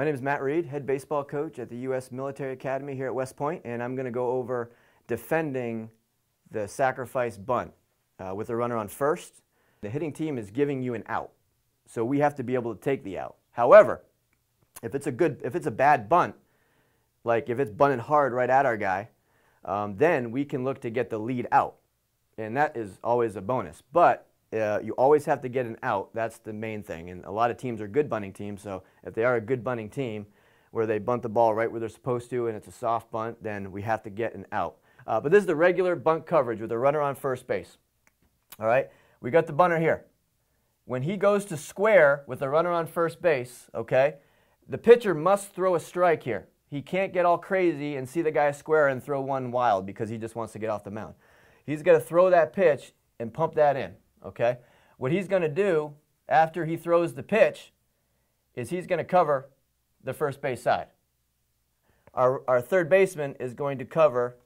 My name is Matt Reid, head baseball coach at the U.S. Military Academy here at West Point, and I'm going to go over defending the sacrifice bunt with a runner on first. The hitting team is giving you an out, so we have to be able to take the out. However, if it's a bad bunt, like if it's bunted hard right at our guy, then we can look to get the lead out, and that is always a bonus. But you always have to get an out. That's the main thing. And a lot of teams are good bunting teams, so if they are a good bunting team where they bunt the ball right where they're supposed to and it's a soft bunt, then we have to get an out. But this is the regular bunt coverage with a runner on first base. All right, we got the bunter here. When he goes to square with a runner on first base, okay, the pitcher must throw a strike here. He can't get all crazy and see the guy square and throw one wild because he just wants to get off the mound. He's got to throw that pitch and pump that in. Okay, what he's going to do after he throws the pitch is he's going to cover the first base side. Our third baseman is going to cover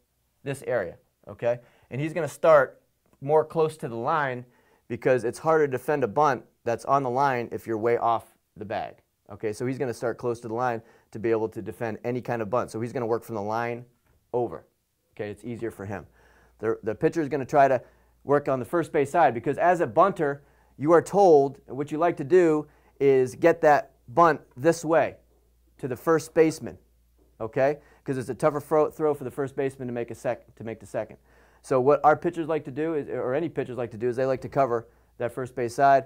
this area, okay? And he's going to start more close to the line because it's harder to defend a bunt that's on the line if you're way off the bag. Okay, so he's going to start close to the line to be able to defend any kind of bunt. So he's going to work from the line over. Okay, it's easier for him. The pitcher is going to try to work on the first base side because as a bunter, you are told what you like to do is get that bunt this way to the first baseman, okay? Because it's a tougher throw for the first baseman to make the second. So what our pitchers like to do is, or any pitchers like to do, is they like to cover that first base side.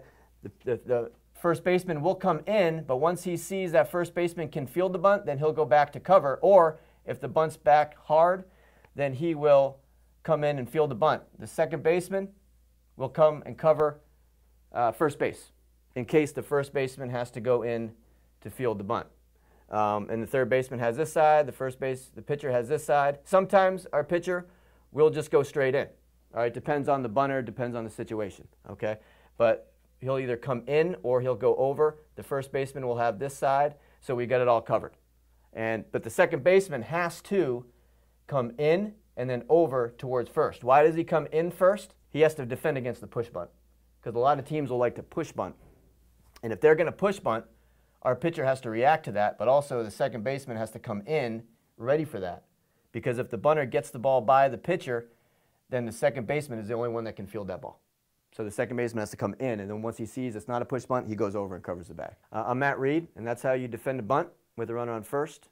The first baseman will come in, but once he sees that first baseman can field the bunt, then he'll go back to cover. Or if the bunt's back hard, then he will come in and field the bunt. The second baseman will come and cover first base in case the first baseman has to go in to field the bunt. And the third baseman has this side, the pitcher has this side. Sometimes our pitcher will just go straight in. All right, depends on the bunter, depends on the situation, okay? But he'll either come in or he'll go over. The first baseman will have this side, so we got it all covered. But the second baseman has to come in and then over towards first. Why does he come in first? He has to defend against the push bunt because a lot of teams will like to push bunt. And if they're going to push bunt, our pitcher has to react to that, but also the second baseman has to come in ready for that. Because if the bunter gets the ball by the pitcher, then the second baseman is the only one that can field that ball. So the second baseman has to come in, and then once he sees it's not a push bunt, he goes over and covers the bag. I'm Matt Reid, and that's how you defend a bunt with a runner on first.